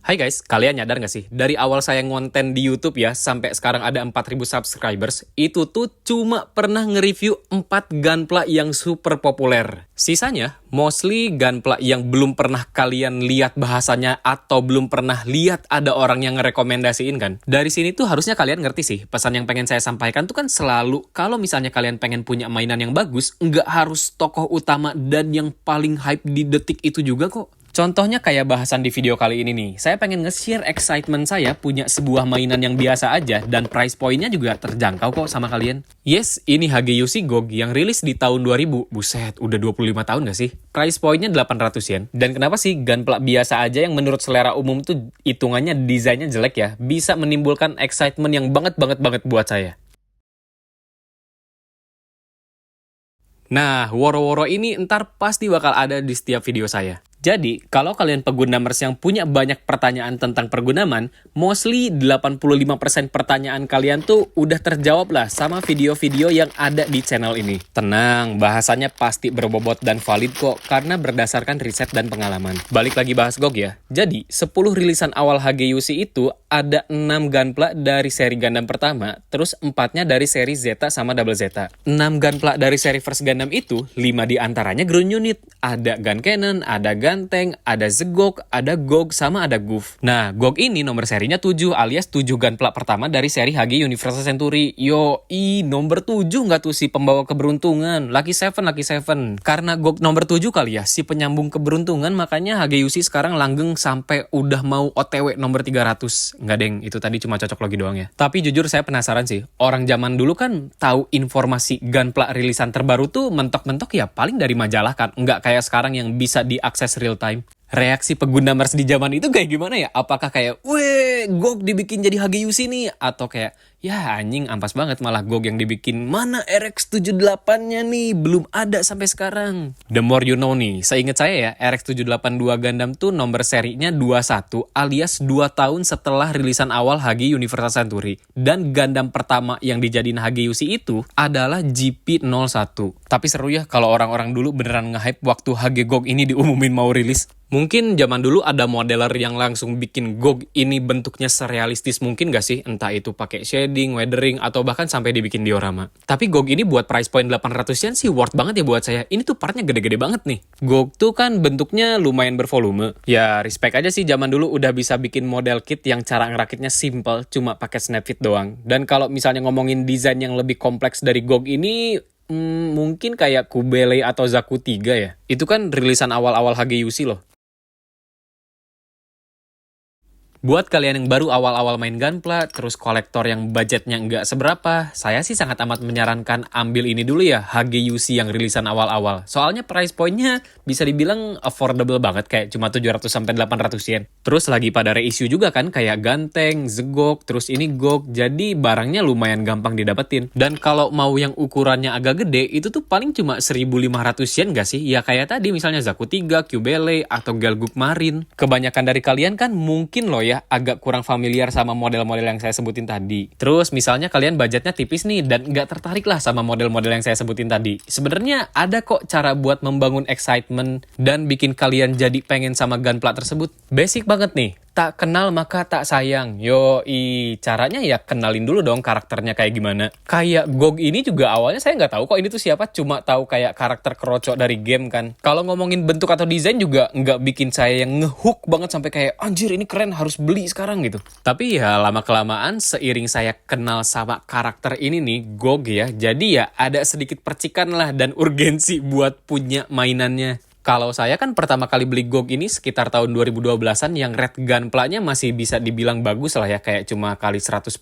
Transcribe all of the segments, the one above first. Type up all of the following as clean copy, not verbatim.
Hai guys, kalian nyadar nggak sih? Dari awal saya ngonten di YouTube ya, sampai sekarang ada 4.000 subscribers, itu tuh cuma pernah nge-review 4 gunpla yang super populer. Sisanya, mostly gunpla yang belum pernah kalian lihat bahasanya atau belum pernah lihat ada orang yang ngerekomendasiin kan. Dari sini tuh harusnya kalian ngerti sih, pesan yang pengen saya sampaikan tuh kan selalu, kalau misalnya kalian pengen punya mainan yang bagus, nggak harus tokoh utama dan yang paling hype di detik itu juga kok. Contohnya kayak bahasan di video kali ini nih, saya pengen nge-share excitement saya punya sebuah mainan yang biasa aja dan price point-nya juga terjangkau kok sama kalian. Yes, ini HGUC GOG yang rilis di tahun 2000. Buset, udah 25 tahun gak sih? Price point-nya 800 yen. Dan kenapa sih gunpla biasa aja yang menurut selera umum tuh hitungannya desainnya jelek ya, bisa menimbulkan excitement yang banget buat saya? Nah, woro-woro ini ntar pasti bakal ada di setiap video saya. Jadi, kalau kalian penggunamers yang punya banyak pertanyaan tentang pergunaman, mostly 85% pertanyaan kalian tuh udah terjawab lah sama video-video yang ada di channel ini. Tenang, bahasannya pasti berbobot dan valid kok, karena berdasarkan riset dan pengalaman. Balik lagi bahas GOG ya. Jadi, 10 rilisan awal HGUC itu ada 6 gunpla dari seri Gundam pertama, terus 4-nya dari seri Zeta sama Double Zeta. 6 gunpla dari seri First Gundam itu, 5 diantaranya ground unit. Ada Gun Cannon, ada Ganteng, ada Zegok, ada GOG, sama ada Goof. Nah, GOG ini nomor serinya 7 alias 7 gunpla pertama dari seri HG Universal Century. Yoi, nomor 7 nggak tuh si pembawa keberuntungan? Lucky 7. Karena GOG nomor 7 kali ya, si penyambung keberuntungan, makanya HGUC sekarang langgeng sampai udah mau OTW nomor 300. Nggak deng, itu tadi cuma cocok logi doang ya. Tapi jujur saya penasaran sih, orang zaman dulu kan tahu informasi gunpla rilisan terbaru tuh mentok-mentok ya paling dari majalah kan, nggak kayak sekarang yang bisa diakses real time. Reaksi pengguna Mers di zaman itu kayak gimana ya? Apakah kayak, weh, GOG dibikin jadi HGUC nih? Atau kayak, ya anjing ampas banget malah GOG yang dibikin. Mana RX-78-nya nih? Belum ada sampai sekarang. The more you know nih. Seingat saya ya, RX-782 Gundam tuh nomor serinya 21 alias 2 tahun setelah rilisan awal HG Universal Century. Dan Gundam pertama yang dijadiin HGUC itu adalah GP01. Tapi seru ya kalau orang-orang dulu beneran nge-hype waktu HG GOG ini diumumin mau rilis. Mungkin zaman dulu ada modeler yang langsung bikin GOG ini bentuknya serealistis mungkin gak sih? Entah itu pakai shading, weathering, atau bahkan sampai dibikin diorama. Tapi GOG ini buat price point 800 yen sih worth banget ya buat saya. Ini tuh partnya gede-gede banget nih. GOG tuh kan bentuknya lumayan bervolume. Ya respect aja sih zaman dulu udah bisa bikin model kit yang cara ngerakitnya simple, cuma pakai snap fit doang. Dan kalau misalnya ngomongin desain yang lebih kompleks dari GOG ini, mungkin kayak Kubele atau Zaku 3 ya. Itu kan rilisan awal-awal HGUC loh. Buat kalian yang baru awal-awal main gunpla, terus kolektor yang budgetnya nggak seberapa, saya sih sangat amat menyarankan ambil ini dulu ya, HGUC yang rilisan awal-awal. Soalnya price point-nya bisa dibilang affordable banget, kayak cuma 700-800 yen. Terus lagi pada reissue juga kan, kayak Ganteng, Zegok, terus ini GOG, jadi barangnya lumayan gampang didapetin. Dan kalau mau yang ukurannya agak gede, itu tuh paling cuma 1.500 yen nggak sih? Ya kayak tadi misalnya Zaku 3, Kubele, atau Galguk Marine. Kebanyakan dari kalian kan mungkin loh ya agak kurang familiar sama model-model yang saya sebutin tadi. Terus misalnya kalian budgetnya tipis nih dan nggak tertarik lah sama model-model yang saya sebutin tadi. Sebenarnya ada kok cara buat membangun excitement dan bikin kalian jadi pengen sama gunpla tersebut. Basic banget nih. Tak kenal maka tak sayang. Yoi, caranya ya kenalin dulu dong karakternya kayak gimana. Kayak GOG ini juga awalnya saya nggak tahu kok ini tuh siapa, cuma tahu kayak karakter kerocok dari game kan. Kalau ngomongin bentuk atau desain juga nggak bikin saya yang ngehook banget sampai kayak anjir ini keren harus beli sekarang gitu. Tapi ya lama-kelamaan seiring saya kenal sama karakter ini nih, GOG ya, jadi ya ada sedikit percikan lah dan urgensi buat punya mainannya. Kalau saya kan pertama kali beli GOG ini sekitar tahun 2012-an yang red gunpla-nya masih bisa dibilang bagus lah ya, kayak cuma kali 110-120.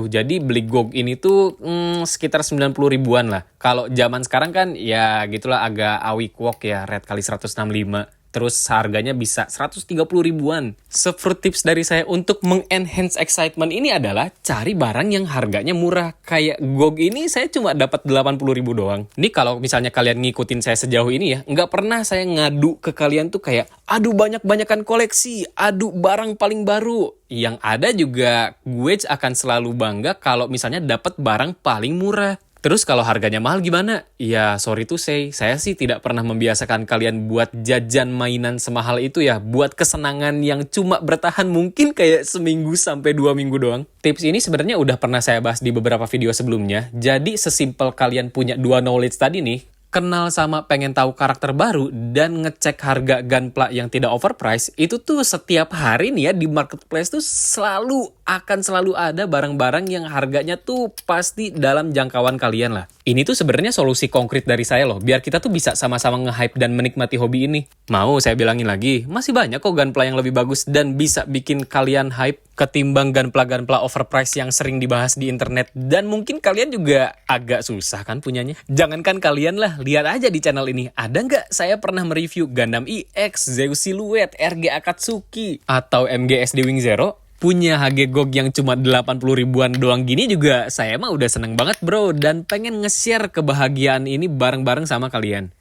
Jadi beli GOG ini tuh sekitar 90 ribuan lah. Kalau zaman sekarang kan ya gitulah agak awi kuok ya, red kali 165. Terus harganya bisa 130 ribuan. Fruit tips dari saya untuk mengenhance excitement ini adalah cari barang yang harganya murah. Kayak GOG ini saya cuma dapat 80 ribu doang. Ini kalau misalnya kalian ngikutin saya sejauh ini ya, nggak pernah saya ngadu ke kalian tuh kayak, aduh banyak-banyakan koleksi, aduh barang paling baru. Yang ada juga gue akan selalu bangga kalau misalnya dapat barang paling murah. Terus kalau harganya mahal gimana? Ya sorry to say, saya sih tidak pernah membiasakan kalian buat jajan mainan semahal itu ya, buat kesenangan yang cuma bertahan mungkin kayak seminggu sampai 2 minggu doang. Tips ini sebenarnya udah pernah saya bahas di beberapa video sebelumnya, jadi sesimpel kalian punya 2 knowledge tadi nih, kenal sama pengen tahu karakter baru dan ngecek harga Gunpla yang tidak overpriced, itu tuh setiap hari nih ya di marketplace tuh akan selalu ada barang-barang yang harganya tuh pasti dalam jangkauan kalian lah. Ini tuh sebenarnya solusi konkret dari saya loh, biar kita tuh bisa sama-sama nge-hype dan menikmati hobi ini. Mau saya bilangin lagi, masih banyak kok Gunpla yang lebih bagus dan bisa bikin kalian hype ketimbang Gunpla overpriced yang sering dibahas di internet. Dan mungkin kalian juga agak susah kan punyanya. Jangankan kalian lah, lihat aja di channel ini. Ada nggak saya pernah mereview Gundam EX, Zeus Silhouette, RG Akatsuki, atau MG SD Wing Zero? Punya HG GOG yang cuma 80 ribuan doang gini juga saya mah udah seneng banget bro. Dan pengen nge-share kebahagiaan ini bareng-bareng sama kalian.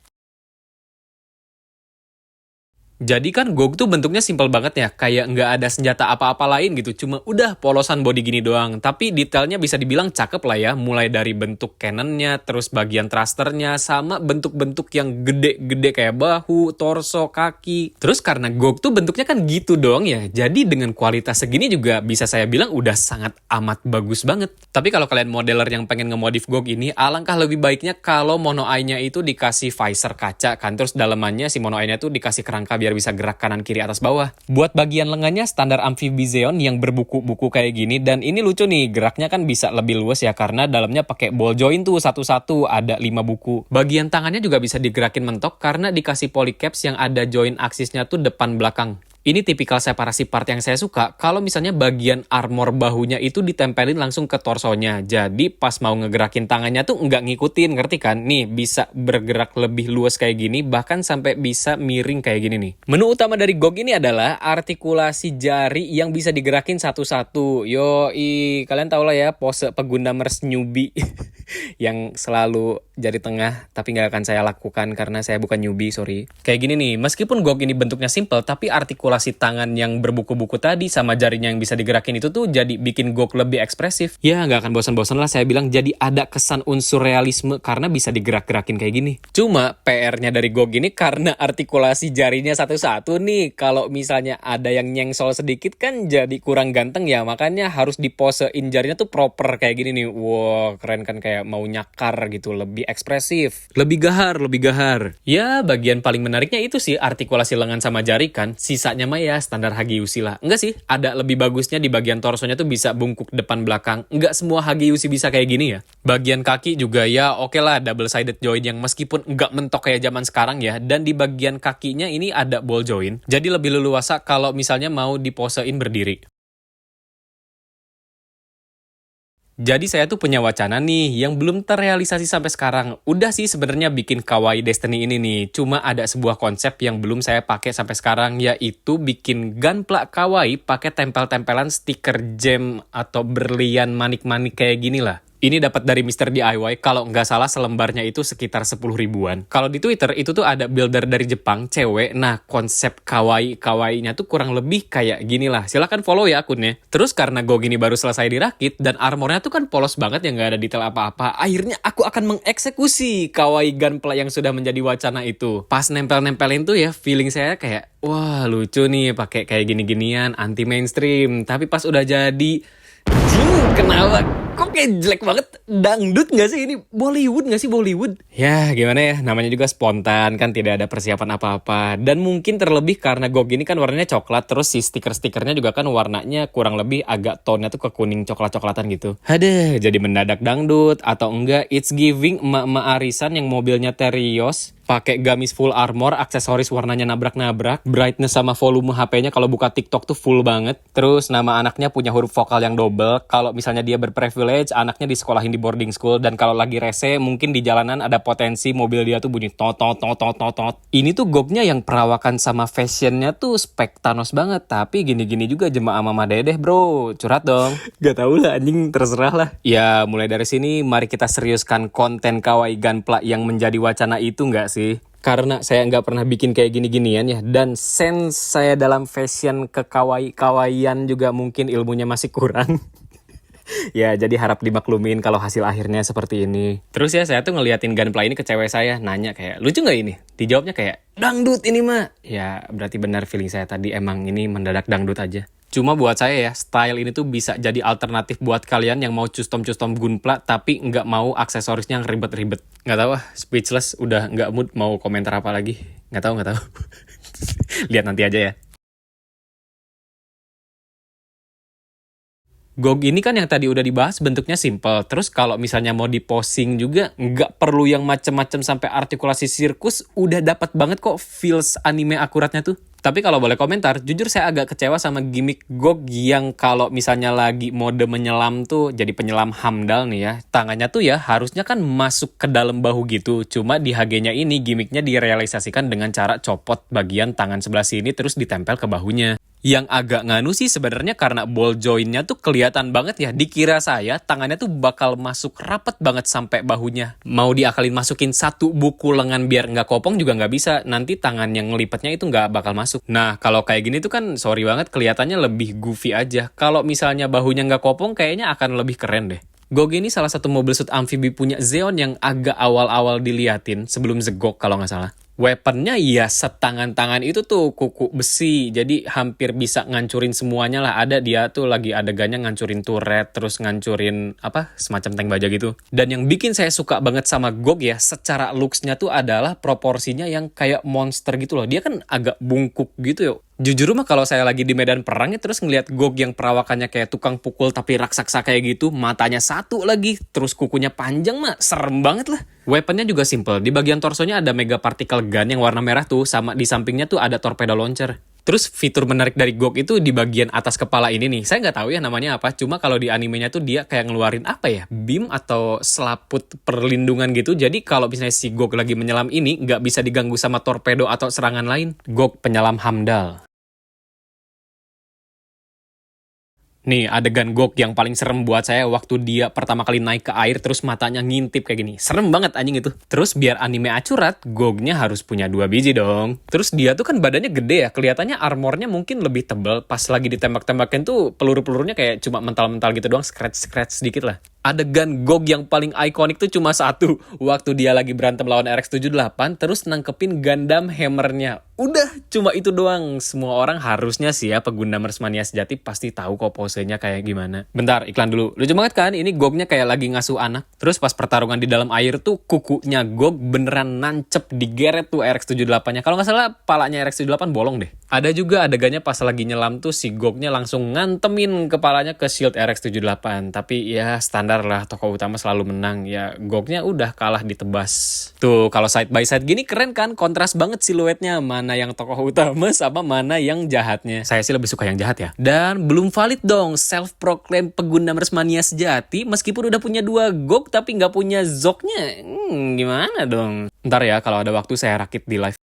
Jadi kan GOG tuh bentuknya simpel banget ya, kayak nggak ada senjata apa-apa lain gitu, cuma udah polosan body gini doang. Tapi detailnya bisa dibilang cakep lah ya, mulai dari bentuk cannonnya, terus bagian thrusternya, sama bentuk-bentuk yang gede-gede kayak bahu, torso, kaki. Terus karena GOG tuh bentuknya kan gitu doang ya, jadi dengan kualitas segini juga bisa saya bilang udah sangat amat bagus banget. Tapi kalau kalian modeler yang pengen ngemodif GOG ini, alangkah lebih baiknya kalau mono eye-nya itu dikasih visor kaca kan, terus dalemannya si mono eye-nya tuh dikasih kerangka biar bisa gerak kanan kiri atas bawah. Buat bagian lengannya standar Amphibizeon yang berbuku-buku kayak gini, dan ini lucu nih, geraknya kan bisa lebih luas ya karena dalamnya pakai ball joint tuh satu-satu, ada 5 buku. Bagian tangannya juga bisa digerakin mentok karena dikasih polycaps yang ada joint aksisnya tuh depan belakang. Ini tipikal separasi part yang saya suka, kalau misalnya bagian armor bahunya itu ditempelin langsung ke torsonya. Jadi pas mau ngegerakin tangannya tuh nggak ngikutin, ngerti kan? Nih, bisa bergerak lebih luas kayak gini, bahkan sampai bisa miring kayak gini nih. Menu utama dari GOG ini adalah artikulasi jari yang bisa digerakin satu-satu. Yoi, kalian tau lah ya pose Pegundamers newbie yang selalu jari tengah, tapi nggak akan saya lakukan karena saya bukan newbie, sorry. Kayak gini nih, meskipun GOG ini bentuknya simple, tapi artikulasi tangan yang berbuku-buku tadi sama jarinya yang bisa digerakin itu tuh jadi bikin GOG lebih ekspresif. Ya nggak akan bosan-bosan lah saya bilang, jadi ada kesan unsur realisme karena bisa digerak-gerakin kayak gini. Cuma PR-nya dari GOG ini karena artikulasi jarinya satu-satu nih, kalau misalnya ada yang nyengsol sedikit kan jadi kurang ganteng ya, makanya harus diposein jarinya tuh proper kayak gini nih. Wow, keren kan, kayak mau nyakar gitu, lebih ekspresif, lebih gahar. Ya bagian paling menariknya itu sih artikulasi lengan sama jari kan, sisanya mah ya standar Hagiushi lah. Enggak sih, ada lebih bagusnya di bagian torsonya tuh bisa bungkuk depan belakang. Enggak semua Hagiushi bisa kayak gini ya. Bagian kaki juga ya oke lah, double sided joint yang meskipun enggak mentok kayak zaman sekarang ya, dan di bagian kakinya ini ada ball joint, jadi lebih leluasa kalau misalnya mau diposein berdiri. Jadi saya tuh punya wacana nih yang belum terrealisasi sampai sekarang. Udah sih sebenarnya bikin Kawaii Destiny ini nih. Cuma ada sebuah konsep yang belum saya pakai sampai sekarang, yaitu bikin Gunpla Kawaii pakai tempel-tempelan stiker gem atau berlian manik-manik kayak gini lah. Ini dapat dari Mr. DIY, kalau nggak salah selembarnya itu sekitar 10 ribuan. Kalau di Twitter itu tuh ada builder dari Jepang, cewek. Nah, konsep kawaii-kawaiinya tuh kurang lebih kayak gini lah. Silahkan follow ya akunnya. Terus karena GOG ini baru selesai dirakit, dan armornya tuh kan polos banget yang nggak ada detail apa-apa, akhirnya aku akan mengeksekusi kawaii Gunpla yang sudah menjadi wacana itu. Pas nempel-nempelin tuh ya, feeling saya kayak, wah lucu nih pakai kayak gini-ginian, anti mainstream. Tapi pas udah jadi, kenapa? Kok kayak jelek banget? Dangdut gak sih ini? Bollywood gak sih Bollywood? Ya gimana ya, namanya juga spontan kan, tidak ada persiapan apa-apa. Dan mungkin terlebih karena GOG ini kan warnanya coklat, terus si stiker-stikernya juga kan warnanya kurang lebih agak tone-nya tuh ke kuning coklat-coklatan gitu. Aduh, jadi mendadak dangdut. Atau enggak, it's giving emak-emak arisan yang mobilnya Terios, pakai gamis full armor, aksesoris warnanya nabrak-nabrak, brightness sama volume HP-nya kalau buka TikTok tuh full banget. Terus nama anaknya punya huruf vokal yang double. Kalau misalnya dia berprivilege, anaknya disekolahin di boarding school, dan kalau lagi rese mungkin di jalanan ada potensi mobil dia tuh bunyi tot tot tot tot tot tot. Ini tuh GOG-nya yang perawakan sama fashionnya tuh spek Thanos banget, tapi gini-gini juga jemaah mama dedeh bro, curhat dong. Gak tau lah anjing, terserah lah. Ya mulai dari sini mari kita seriuskan konten Kawaii Gunpla yang menjadi wacana itu nggak sih? Karena saya nggak pernah bikin kayak gini-ginian ya, dan sense saya dalam fashion ke kawaii-kawaiian juga mungkin ilmunya masih kurang. Ya, jadi harap dimaklumin kalau hasil akhirnya seperti ini. Terus ya, saya tuh ngeliatin Gunpla ini ke cewek saya, nanya kayak, lucu nggak ini? Dijawabnya kayak, dangdut ini mah. Ya, berarti benar feeling saya tadi, emang ini mendadak dangdut aja. Cuma buat saya ya, style ini tuh bisa jadi alternatif buat kalian yang mau custom-custom Gunpla, tapi nggak mau aksesorisnya yang ribet-ribet. Nggak tahu speechless, udah nggak mood mau komentar apa lagi. Nggak tahu. Lihat nanti aja ya. GOG ini kan yang tadi udah dibahas bentuknya simple. Terus kalau misalnya mau di-posing juga nggak perlu yang macem-macem sampai artikulasi sirkus, udah dapat banget kok feels anime akuratnya tuh. Tapi kalau boleh komentar, jujur saya agak kecewa sama gimmick GOG yang kalau misalnya lagi mode menyelam tuh jadi penyelam Hamdal nih ya. Tangannya tuh ya harusnya kan masuk ke dalam bahu gitu. Cuma di HG-nya ini gimmicknya direalisasikan dengan cara copot bagian tangan sebelah sini terus ditempel ke bahunya. Yang agak nganu sih sebenarnya karena ball joint-nya tuh kelihatan banget ya. Dikira saya tangannya tuh bakal masuk rapet banget sampai bahunya. Mau diakalin masukin satu buku lengan biar nggak kopong juga nggak bisa. Nanti tangan yang ngelipetnya itu nggak bakal masuk. Nah kalau kayak gini tuh kan sorry banget kelihatannya lebih goofy aja. Kalau misalnya bahunya nggak kopong kayaknya akan lebih keren deh. GOG ini salah satu mobil suit amfibi punya Zeon yang agak awal-awal diliatin sebelum Zegok kalau nggak salah. Weaponnya ya setangan-tangan itu tuh kuku besi, jadi hampir bisa ngancurin semuanya lah. Ada dia tuh lagi adegannya ngancurin turret, terus ngancurin apa semacam tank baja gitu. Dan yang bikin saya suka banget sama GOG ya, secara looks-nya tuh adalah proporsinya yang kayak monster gitu loh. Dia kan agak bungkuk gitu ya. Jujur mah kalau saya lagi di medan perang ya terus ngeliat GOG yang perawakannya kayak tukang pukul tapi raksasa kayak gitu, matanya satu lagi, terus kukunya panjang mah serem banget lah. Weaponnya juga simple, di bagian torsonya ada mega particle gun yang warna merah tuh, sama di sampingnya tuh ada torpedo launcher. Terus fitur menarik dari GOG itu di bagian atas kepala ini nih, saya nggak tahu ya namanya apa, cuma kalau di animenya tuh dia kayak ngeluarin apa ya, beam atau selaput perlindungan gitu, jadi kalau misalnya si GOG lagi menyelam ini nggak bisa diganggu sama torpedo atau serangan lain. GOG penyelam Hamdal. Nih, adegan GOG yang paling serem buat saya waktu dia pertama kali naik ke air terus matanya ngintip kayak gini. Serem banget anjing itu. Terus biar anime acurat, GOG-nya harus punya 2 biji dong. Terus dia tuh kan badannya gede ya, kelihatannya armornya mungkin lebih tebal. Pas lagi ditembak-tembakin tuh peluru-pelurunya kayak cuma mental-mental gitu doang, scratch-scratch sedikit lah. Adegan GOG yang paling ikonik tuh cuma satu. Waktu dia lagi berantem lawan RX-78, terus nangkepin Gundam Hammer-nya. Udah, cuma itu doang. Semua orang harusnya sih ya, pengguna Mersmania sejati pasti tahu kok posenya kayak gimana. Bentar, iklan dulu. Lucu banget kan? Ini GOG-nya kayak lagi ngasuh anak. Terus pas pertarungan di dalam air tuh, kukunya GOG beneran nancep digeret tuh RX-78-nya. Kalau nggak salah, palanya RX-78 bolong deh. Ada juga adegannya pas lagi nyelam tuh, si GOG-nya langsung ngantemin kepalanya ke shield RX-78. Tapi ya standar lah, tokoh utama selalu menang. Ya GOG-nya udah kalah ditebas. Tuh kalau side by side gini keren kan, kontras banget siluetnya, mana yang tokoh utama sama mana yang jahatnya. Saya sih lebih suka yang jahat ya. Dan belum valid dong self-proclaim pengguna Mersmania sejati meskipun udah punya 2 GOG tapi nggak punya Zog-nya. Gimana dong? Ntar ya kalau ada waktu saya rakit di live.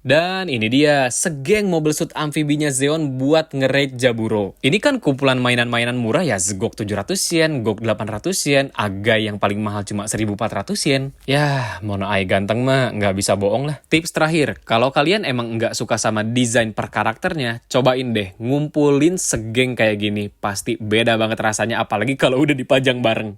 Dan ini dia, segeng mobil suit amfibinya Zeon buat nge-raid Jaburo. Ini kan kumpulan mainan-mainan murah ya, GOG 700 yen, GOG 800 yen, Agai yang paling mahal cuma 1400 yen. Yah, Mono Ai ganteng mah nggak bisa bohong lah. Tips terakhir, kalau kalian emang nggak suka sama desain per karakternya, cobain deh ngumpulin segeng kayak gini. Pasti beda banget rasanya, apalagi kalau udah dipajang bareng.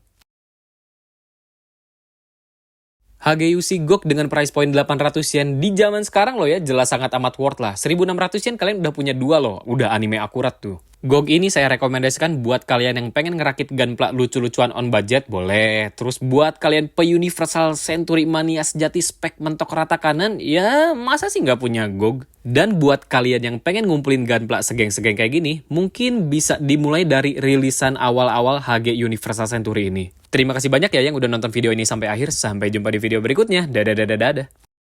HGUC GOG dengan price point 800 yen di zaman sekarang loh ya, jelas sangat amat worth lah. 1600 yen kalian udah punya 2 loh, udah anime akurat tuh. GOG ini saya rekomendasikan buat kalian yang pengen ngerakit gunpla lucu-lucuan on budget, boleh. Terus buat kalian pe-universal Century Mania sejati spek mentok rata kanan, ya masa sih nggak punya GOG? Dan buat kalian yang pengen ngumpulin gunpla segeng-segeng kayak gini, mungkin bisa dimulai dari rilisan awal-awal HG Universal Century ini. Terima kasih banyak ya yang udah nonton video ini sampai akhir. Sampai jumpa di video berikutnya. Dadah.